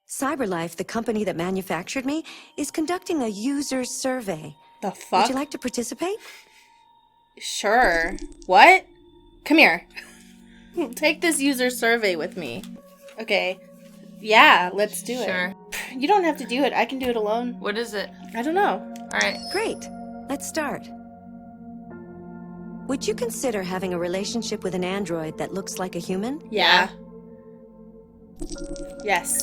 CyberLife, the company that manufactured me, is conducting a user survey. The fuck? Would you like to participate? Sure. What? Come here. Take this user survey with me. Okay. Yeah, let's do it. Sure. You don't have to do it. I can do it alone. What is it? I don't know. All right. Great. Let's start. Would you consider having a relationship with an android that looks like a human? Yeah. Yes.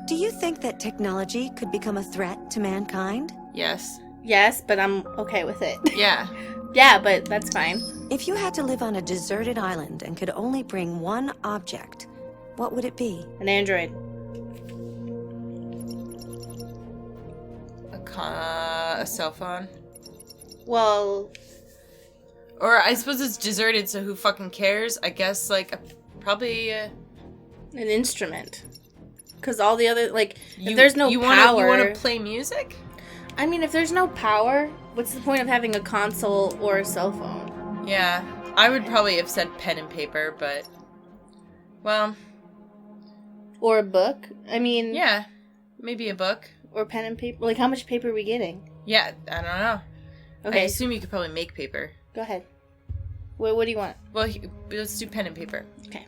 Do you think that technology could become a threat to mankind? Yes. Yes, but I'm okay with it. Yeah. Yeah, but that's fine. If you had to live on a deserted island and could only bring one object, what would it be? An android. A cell phone. Well, Or I suppose it's deserted, so who fucking cares? I guess, like, probably... an instrument. Because all the other, like, if there's no you power... You want to play music? I mean, if there's no power, what's the point of having a console or a cell phone? Yeah. I would probably have said pen and paper, but... Well... Or a book? I mean... Yeah. Maybe a book. Or pen and paper? Like, how much paper are we getting? Yeah, I don't know. Okay. I assume you could probably make paper. Go ahead. What do you want? Well, let's do pen and paper. Okay.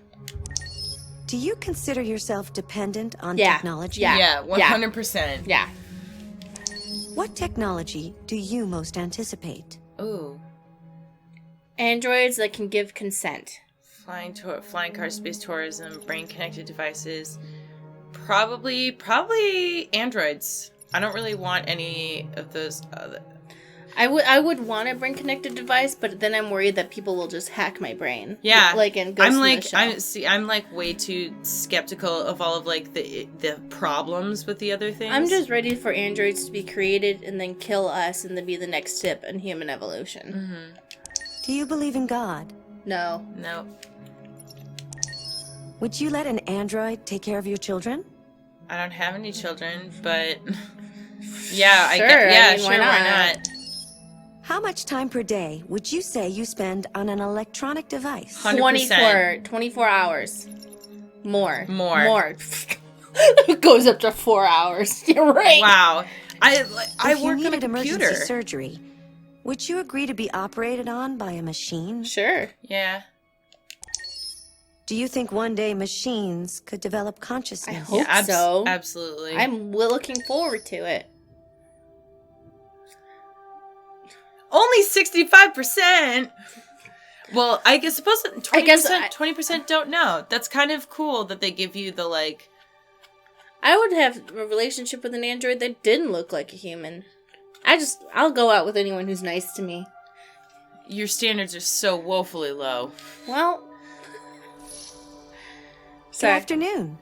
Do you consider yourself dependent on Yeah. technology? Yeah. 100%. Yeah. What technology do you most anticipate? Ooh. Androids that can give consent. Flying car, space tourism, brain-connected devices. Probably androids. I don't really want any of those other... I would want a brain connected device, but then I'm worried that people will just hack my brain. Yeah, like in Ghost in the Shell. I'm like way too skeptical of all of like the problems with the other things. I'm just ready for androids to be created and then kill us and then be the next step in human evolution. Mm-hmm. Do you believe in God? No. Would you let an android take care of your children? I don't have any children, but yeah, Sure, why not? How much time per day would you say you spend on an electronic device? 100%. 24 hours. More. More. It goes up to 4 hours. You're right. Wow. I If work you on a needed computer. emergency surgery, would you agree to be operated on by a machine? Sure. Yeah. Do you think one day machines could develop I consciousness? hope so. Absolutely. I'm looking forward to it. Only 65%. Well, I guess suppose 20% don't know. That's kind of cool that they give you the like. I would have a relationship with an android that didn't look like a human. I'll go out with anyone who's nice to me. Your standards are so woefully low. Well, Good sorry. afternoon.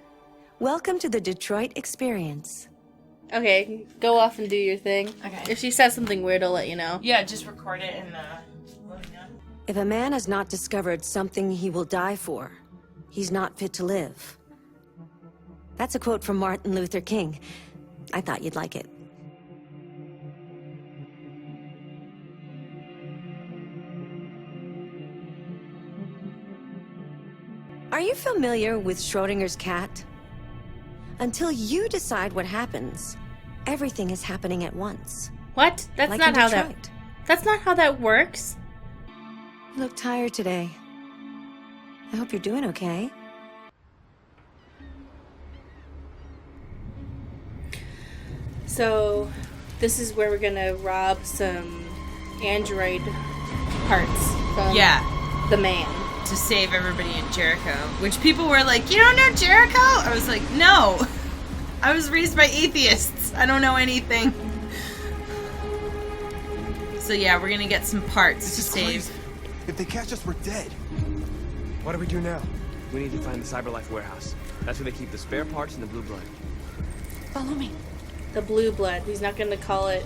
Welcome to the Detroit Experience. Okay, go off and do your thing. Okay. If she says something weird, I'll let you know. Yeah, just record it and let me know. If a man has not discovered something he will die for, he's not fit to live. That's a quote from Martin Luther King. I thought you'd like it. Are you familiar with Schrodinger's cat? Until you decide what happens, everything is happening at once. What? That's Like not in how Detroit. That's not how that works. You look tired today. I hope you're doing okay. So, this is where we're gonna rob some android parts from the man. To save everybody in Jericho. Which people were like, you don't know Jericho? I was like, no. I was raised by atheists. I don't know anything. So yeah, we're gonna get some parts to save. Crazy. If they catch us, we're dead. What do we do now? We need to find the CyberLife warehouse. That's where they keep the spare parts and the blue blood. Follow me. The blue blood. He's not gonna call it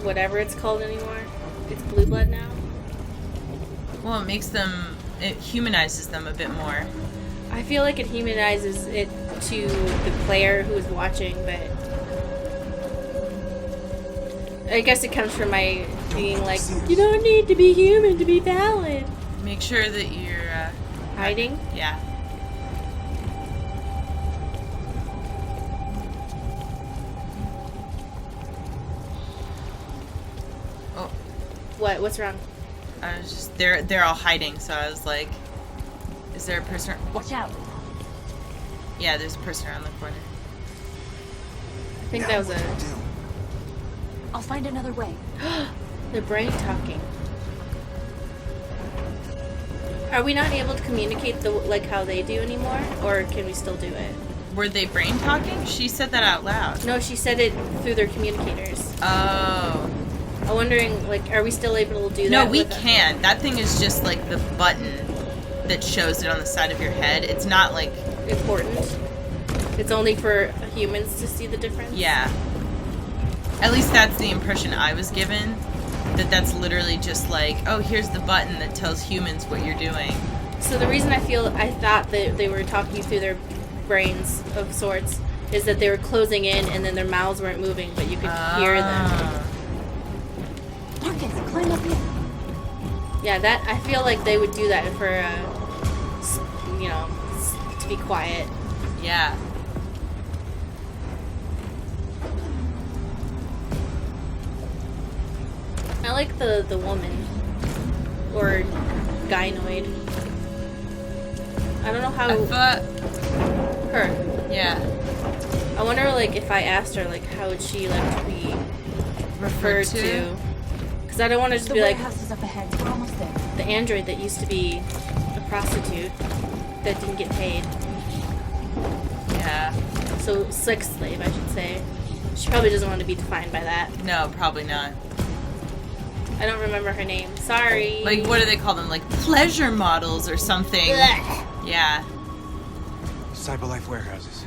whatever it's called anymore. It's blue blood now. Well, it humanizes them a bit more. I feel like it humanizes it to the player who is watching, but I guess it comes from my being like, you don't need to be human to be valid. Make sure that you're Hiding? Yeah. What? What's wrong? I was just they're all hiding, so I was like, is there a person? Watch out. Yeah, there's a person around the corner. I think Now that was what do we a... do? I'll find another way. The brain talking. Are we not able to communicate like how they do anymore, or can we still do it? Were they brain talking? She said that out loud. No, she said it through their communicators. Oh. I'm wondering, like, are we still able to do that? No, we with can. That thing is just like the button that shows it on the side of your head. It's not like... Important. It's only for humans to see the difference? Yeah. At least that's the impression I was given. That's literally just like, oh, here's the button that tells humans what you're doing. So the reason I thought that they were talking through their brains of sorts is that they were closing in and then their mouths weren't moving, but you could hear them. Marcus, climb up here. Yeah, that I feel like they would do that for, to be quiet. Yeah. I like the woman or gynoid. I don't know how her. Yeah. I wonder, like, if I asked her, like, how would she like to be referred to? Because I don't want to just The be like warehouse is up ahead. We're almost there. the android that used to be a prostitute that didn't get paid. Yeah. So sex slave, I should say. She probably doesn't want to be defined by that. No, probably not. I don't remember her name. Sorry. Like, what do they call them? Like, pleasure models or something. Blech. Yeah. Cyberlife warehouses.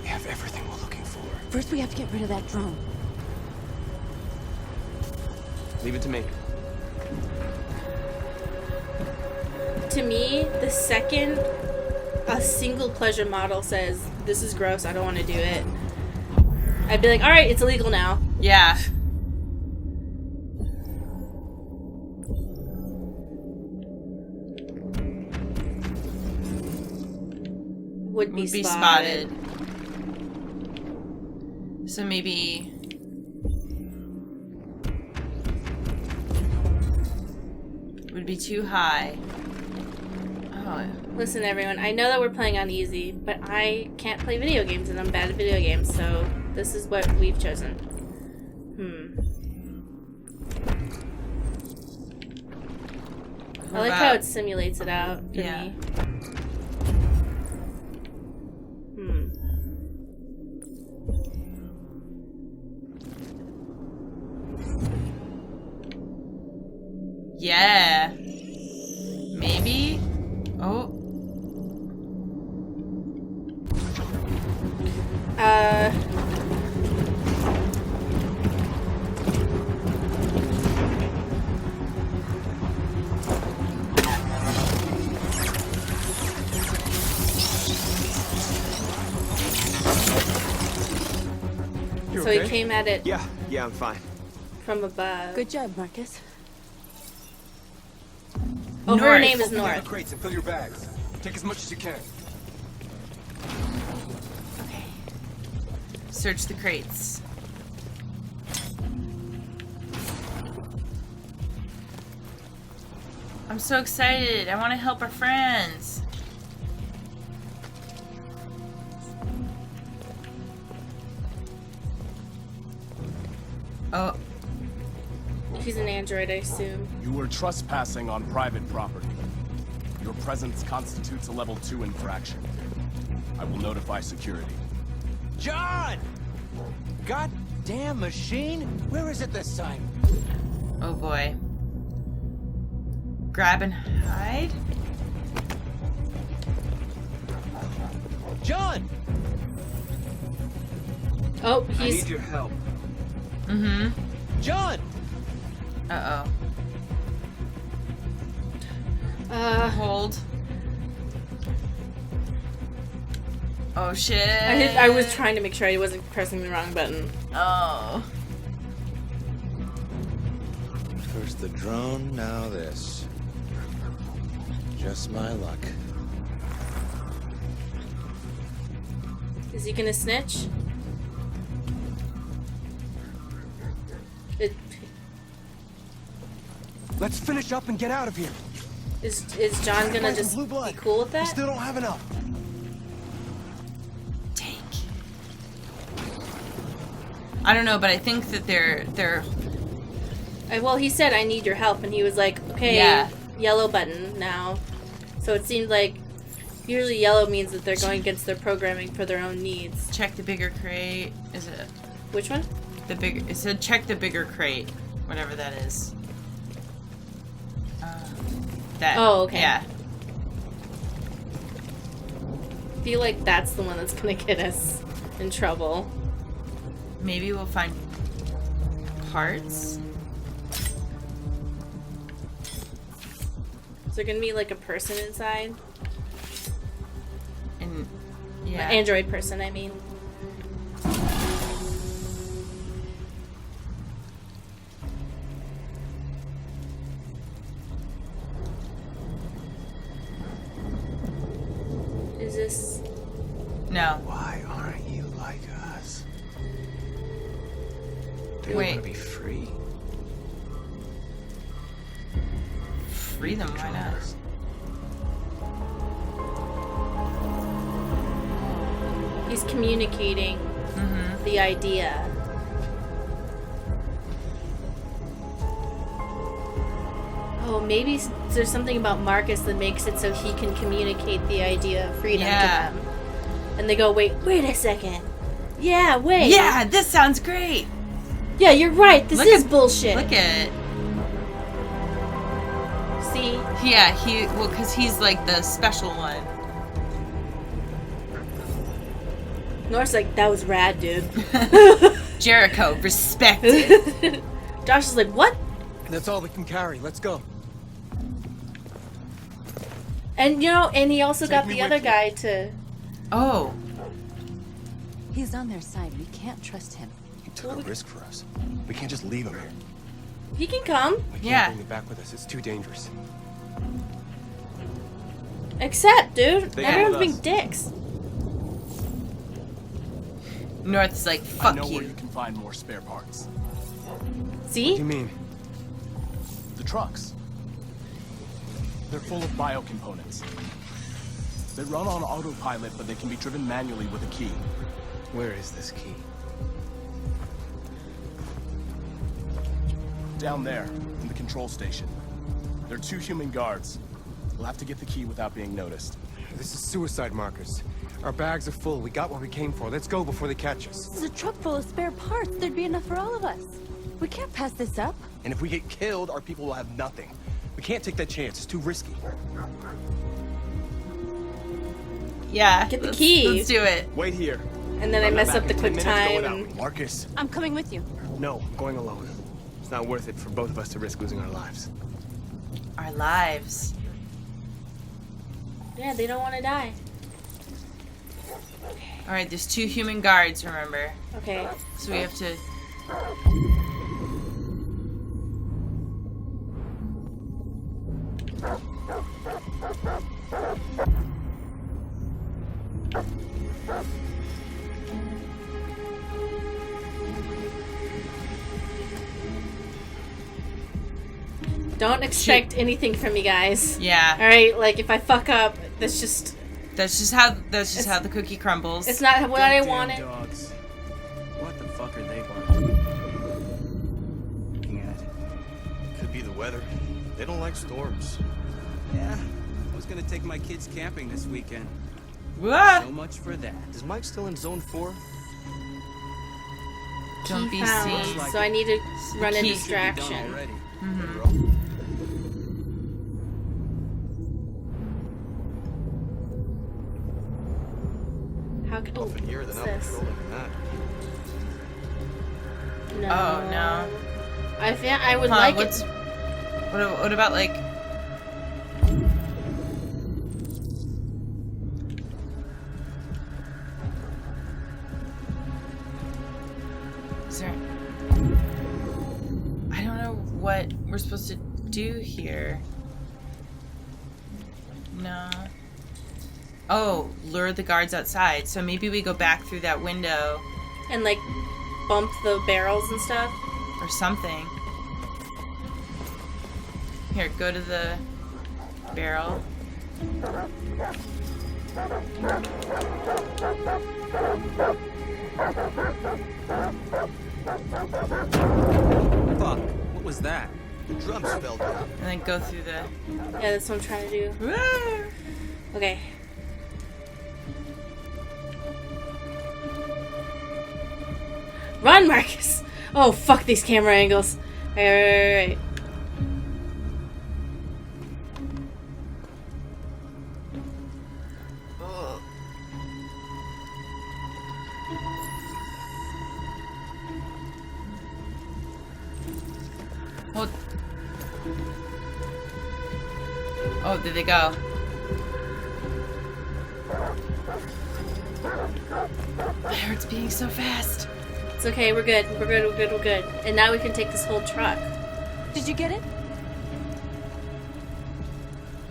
They have everything we're looking for. First, we have to get rid of that drone. Leave it to me. To me, the second a single pleasure model says, this is gross, I don't want to do it, I'd be like, alright, it's illegal now. Yeah. Would be Would spotted. be spotted. So maybe... would be too high. Oh. Listen, everyone, I know that we're playing on easy, but I can't play video games and I'm bad at video games, so this is what we've chosen. I like how it simulates it out for Yeah. me. Yeah. Maybe? Oh. You So okay? he came at it Yeah, I'm fine. from above. Good job, Marcus. Oh, her North. name is Open the other North. crates and fill your bags. Take as much as you can. Okay. Search the crates. I'm so excited. I want to help our friends. Oh. He's an android, I assume. You were trespassing on private property. Your presence constitutes a level 2 infraction. I will notify security. John! Goddamn machine! Where is it this time? Oh boy. Grab and hide? John! Oh, I he's... need your help. Mm-hmm. John! Uh-oh. Hold. Oh shit. I was trying to make sure I wasn't pressing the wrong button. Oh. First the drone, now this. Just my luck. Is he gonna snitch? It... Let's finish up and get out of here. Is John gonna Find some just blue be blood. cool with We that? still don't have enough. Take. I don't know, but I think that they're Well, he said, I need your help, and he was like, okay, Yeah. yellow button now. So it seemed like usually yellow means that they're going against their programming for their own needs. check the bigger crate. Is it Which one? the bigger? It said check the bigger crate, whatever that is. That. Oh, okay. Yeah. I feel like that's the one that's gonna get us in trouble. Maybe we'll find parts. Is there gonna be like a person inside? And yeah. An android person, I mean. Is this... No. Why aren't you like us? They Wait. want to be free. Free them, why not? He's communicating the idea. Oh, maybe there's something about Markus that makes it so he can communicate the idea of freedom Yeah. to them. And they go, wait a second. Yeah, wait. Yeah, this sounds great. Yeah, you're right. This Look is at- bullshit. Look at it. See? Yeah, because he's like the special one. North's like, that was rad, dude. Jericho, respect it. Josh is like, what? That's all we can carry. Let's go. And, and he also got me the with other you. guy to... Oh, He's on their side. We can't trust him. He took a risk for us. We can't just leave him here. He can come. We can't Yeah. bring him back with us. It's too dangerous. Accept, dude. They Everyone's come being with dicks. North's like, I fuck know where you. you can find more spare parts. What do See? you mean? The trucks. They're full of biocomponents. They run on autopilot, but they can be driven manually with a key. Where is this key? Down there, in the control station. There are 2 human guards. We'll have to get the key without being noticed. This is suicide, Markus. Our bags are full. We got what we came for. Let's go before they catch us. This is a truck full of spare parts. There'd be enough for all of us. We can't pass this up. And if we get killed, our people will have nothing. We can't take that chance. It's too risky. Yeah. Get the let's- key. Let's do it. Wait here. And then I mess up the quick Go time. without And... me. Markus. I'm coming with you. No, I'm going alone. It's not worth it for both of us to risk losing our lives. Our lives. Yeah, they don't want to die. All right, there's 2 human guards, remember? Okay. So we have to... Don't expect anything from me, guys. Yeah. All right, like if I fuck up, that's just That's just how the cookie crumbles. it's not what I Goddamn wanted. dogs. What the fuck are they looking at? Could be the weather. They don't like storms. Yeah, I was gonna take my kids camping this weekend. Whoa! So much for that. Is Mike still in Zone 4? Don't Key be found, seen. so I need to run a key should be distraction. Already. How can Off in here, what's they're not this? patrolling that. No. Oh no. I think I would Huh, like what's it. what about like is there I don't know what we're supposed to do here. No. Oh, lure the guards outside. So maybe we go back through that window And like bump the barrels and stuff. or something. Here, go to the barrel. Fuck. What was that? The drums fell down. And then go through the... Yeah, that's what I'm trying to do. Okay. Run, Marcus! Oh, fuck these camera angles. Right. Oh, did they go? It hurts being so fast. It's okay, we're good. We're good. And now we can take this whole truck. Did you get it?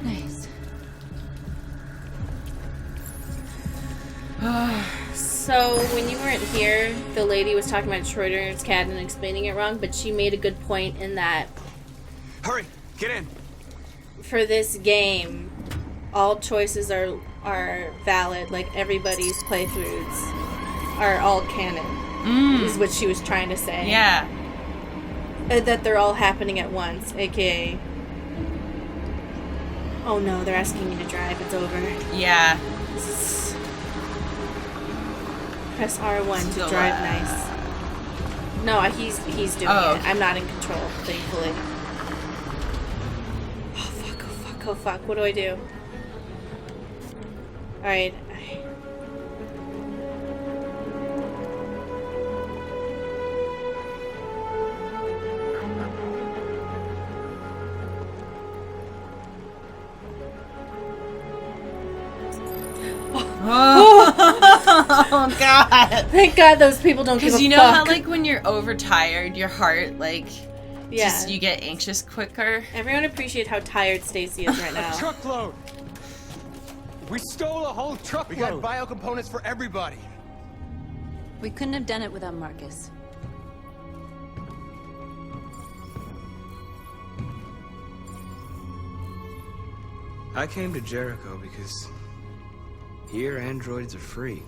Nice. So, when you weren't here, the lady was talking about Schrodinger's cat and explaining it wrong, but she made a good point in that Hurry! Get in! for this game, all choices are valid. Like, everybody's playthroughs are all canon, is what she was trying to say. Yeah. That they're all happening at once, aka... Oh no, they're asking me to drive, it's over. Yeah. Press R1 to Still, drive nice. No, he's doing Oh, it. okay. I'm not in control, thankfully. Oh fuck, what do I do? Alright. Oh God! Thank God those people don't give a Because you know fuck. how, like, when you're overtired, your heart, like, Yeah. just, you get anxious quicker. Everyone appreciate how tired Stacy is right now. Truckload! We stole a whole truckload! We got bio components for everybody. We couldn't have done it without Markus. I came to Jericho because here androids are free.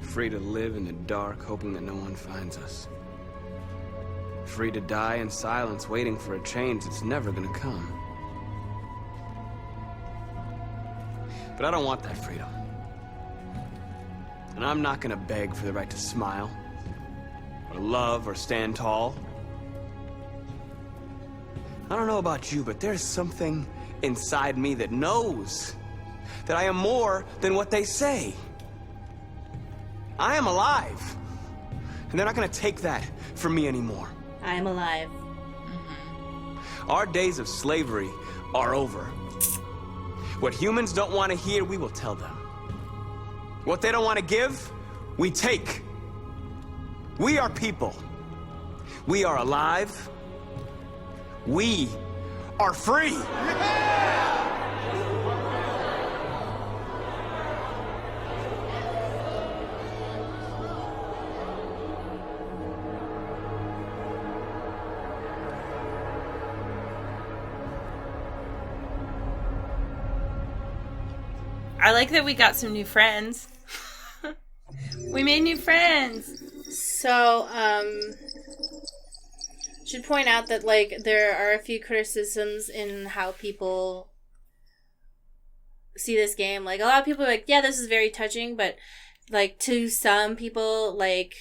Free to live in the dark, hoping that no one finds us. Free to die in silence, waiting for a change that's never gonna come. But I don't want that freedom. And I'm not gonna beg for the right to smile, or love, or stand tall. I don't know about you, but there's something inside me that knows that I am more than what they say. I am alive. And they're not gonna take that from me anymore. I am alive. Our days of slavery are over. What humans don't want to hear, we will tell them. What they don't want to give, we take. We are people. We are alive. We are free. I like that we got some new friends. We made new friends. So, should point out that, like, there are a few criticisms in how people see this game. Like, a lot of people are like, yeah, this is very touching, but, like, to some people, like,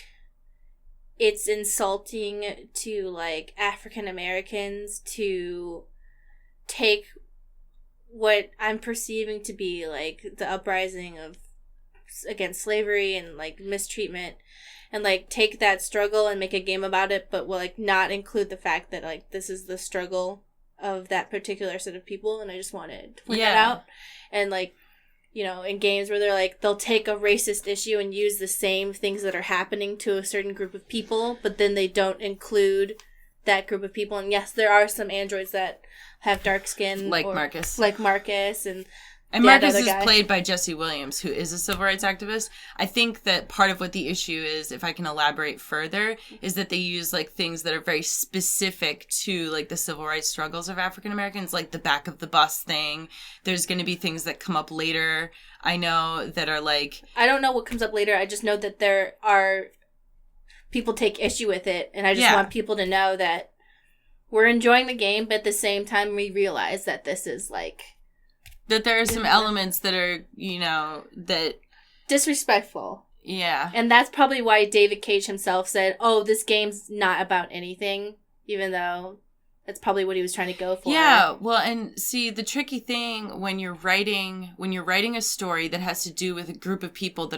it's insulting to, like, African Americans to take what I'm perceiving to be, like, the uprising of against slavery and, like, mistreatment, and, like, take that struggle and make a game about it, but will, like, not include the fact that, like, this is the struggle of that particular set of people. And I just wanted to point that out. And, like, you know, in games where they're like, they'll take a racist issue and use the same things that are happening to a certain group of people, but then they don't include that group of people. And yes, there are some androids that have dark skin, Like Markus. like Marcus, and And Yeah, Markus the is other guy. played by Jesse Williams, who is a civil rights activist. I think that part of what the issue is, if I can elaborate further, is that they use like things that are very specific to like the civil rights struggles of African Americans, like the back of the bus thing. There's going to be things that come up later, I know, that are like... I don't know what comes up later. I just know that there are people take issue with it, and I just want people to know that we're enjoying the game, but at the same time we realize that this is like... That there are some elements that are, you know, that... disrespectful. Yeah. And that's probably why David Cage himself said, oh, this game's not about anything, even though that's probably what he was trying to go for. Yeah, well, and see, the tricky thing when you're writing a story that has to do with a group of people,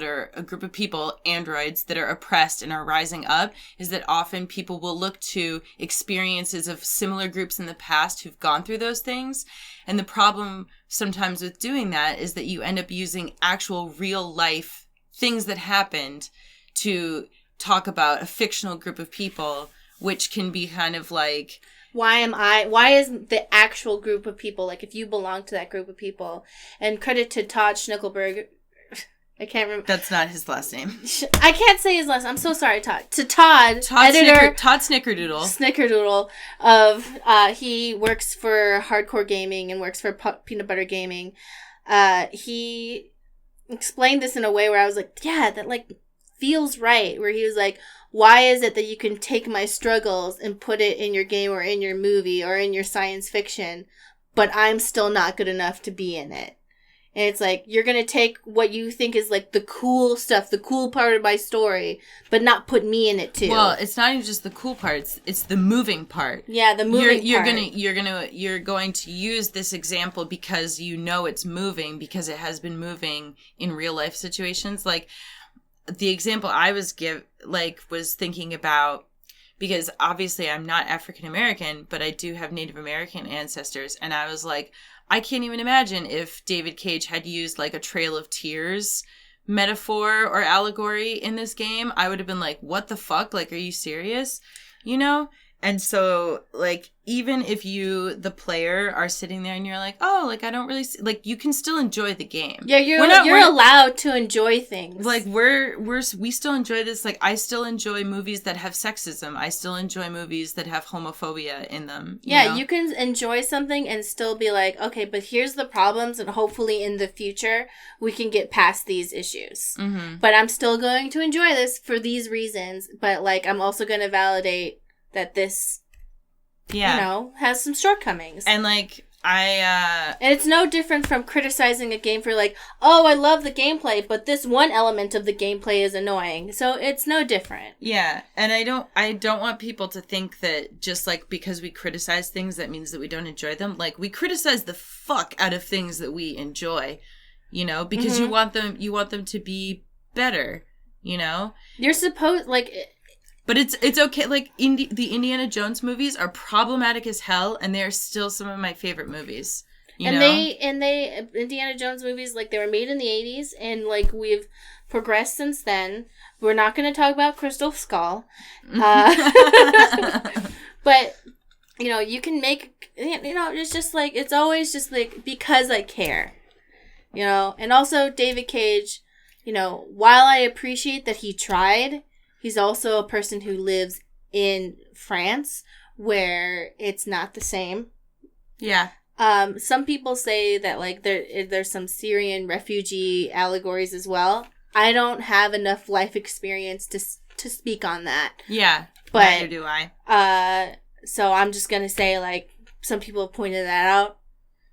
androids, that are oppressed and are rising up, is that often people will look to experiences of similar groups in the past who've gone through those things. And the problem sometimes with doing that is that you end up using actual real life things that happened to talk about a fictional group of people, which can be kind of like... Why is the actual group of people, like if you belong to that group of people, and credit to Todd Schnickelberg, I can't remember. That's not his last name. I can't say his last name. I'm so sorry, Todd. To Todd editor. Todd Snickerdoodle. Snickerdoodle of, he works for Hardcore Gaming and works for Peanut Butter Gaming. He explained this in a way where I was like, yeah, that like feels right. Where he was like, why is it that you can take my struggles and put it in your game or in your movie or in your science fiction, but I'm still not good enough to be in it? And it's like, you're going to take what you think is like the cool stuff, the cool part of my story, but not put me in it too. Well, it's not even just the cool part, it's the moving part. Yeah, the moving part. You're going to use this example because you know it's moving, because it has been moving in real life situations. Like the example I was thinking about, because obviously I'm not African American, but I do have Native American ancestors, and I was like, I can't even imagine if David Cage had used like a Trail of Tears metaphor or allegory in this game. I would have been like, what the fuck? Like, are you serious? You know? And so, like, even if you, the player, are sitting there and you're like, oh, like, I don't really see, like, you can still enjoy the game. Yeah, you're allowed to enjoy things. Like, we still enjoy this. Like, I still enjoy movies that have sexism. I still enjoy movies that have homophobia in them. You know? You can enjoy something and still be like, okay, but here's the problems, and hopefully in the future we can get past these issues. Mm-hmm. But I'm still going to enjoy this for these reasons. But, like, I'm also going to validate that this, has some shortcomings. And, like, and it's no different from criticizing a game for, like, oh, I love the gameplay, but this one element of the gameplay is annoying. So it's no different. Yeah, and I don't want people to think that just, like, because we criticize things, that means that we don't enjoy them. Like, we criticize the fuck out of things that we enjoy, you know, because you want them to be better, you know? You're supposed, like... But it's okay. Like, the Indiana Jones movies are problematic as hell, and they're still some of my favorite movies. You know? They Indiana Jones movies, like, they were made in the 80s, and, like, we've progressed since then. We're not going to talk about Crystal Skull. But, you know, you can make, you know, it's just, like, it's always just, like, because I care. You know? And also, David Cage, you know, while I appreciate that he tried... He's also a person who lives in France, where it's not the same. Yeah. Some people say that, like, there's some Syrian refugee allegories as well. I don't have enough life experience to speak on that. Yeah, but neither do I. So I'm just gonna say, like, some people have pointed that out,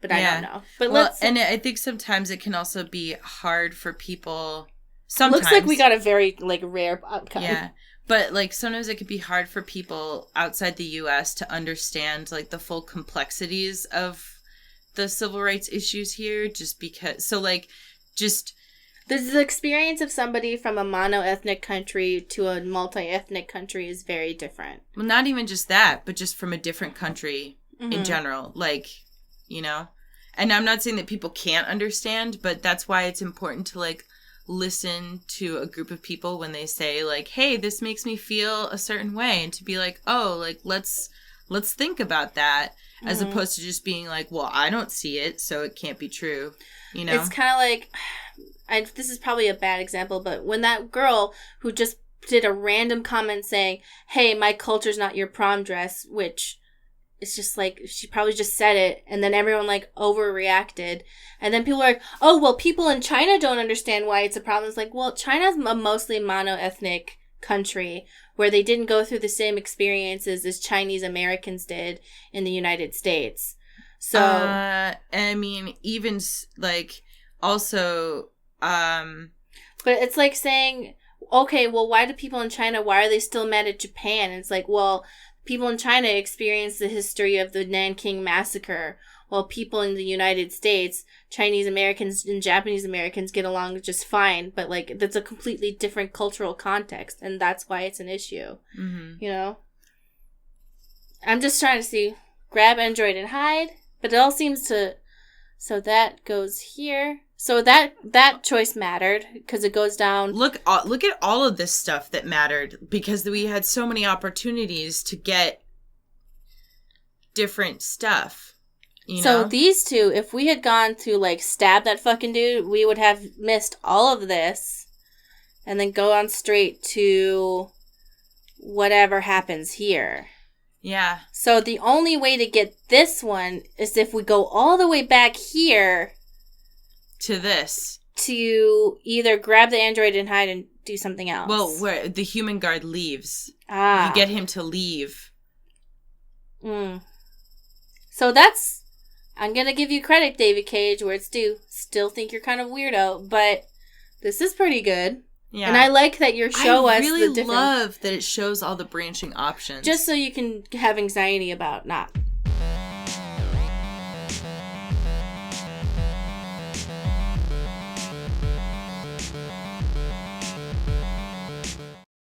but I don't know. But and I think sometimes it can also be hard for people. Sometimes. Looks like we got a very, like, rare outcome. Yeah. But, like, sometimes it could be hard for people outside the U.S. to understand, like, the full complexities of the civil rights issues here, just because... So, like, just... The experience of somebody from a mono-ethnic country to a multi-ethnic country is very different. Well, not even just that, but just from a different country in general. Like, you know? And I'm not saying that people can't understand, but that's why it's important to, like... listen to a group of people when they say, like, hey, this makes me feel a certain way, and to be like, oh, like, let's let's think about that, as opposed to just being like, well, I don't see it, so it can't be true. You know? It's kind of like, this is probably a bad example, but when that girl who just did a random comment saying, hey, my culture's not your prom dress, which is just like, she probably just said it, and then everyone like overreacted, and then people are like, oh, well, people in China don't understand why it's a problem. It's like, well, China's a mostly mono-ethnic country where they didn't go through the same experiences as Chinese Americans did in the United States. So, I mean, even like also, but it's like saying, okay, well, why do people in China, why are they still mad at Japan? And it's like, well, people in China experienced the history of the Nanking Massacre, while people in the United States, Chinese Americans and Japanese Americans get along just fine, but like that's a completely different cultural context, and that's why it's an issue. You know? I'm just trying to see, grab Android and hide, but it all seems to, so that goes here. So that choice mattered because it goes down. Look at all of this stuff that mattered, because we had so many opportunities to get different stuff. You know? So these two, if we had gone to like stab that fucking dude, we would have missed all of this and then go on straight to whatever happens here. Yeah. So the only way to get this one is if we go all the way back here to this, to either grab the android and hide and do something else. Well, where the human guard leaves. You get him to leave. So that's, I'm going to give you credit, David Cage, where it's due. Still think you're kind of weirdo, but this is pretty good. Yeah. And I like that you're show us the different... I really love that it shows all the branching options. Just so you can have anxiety about not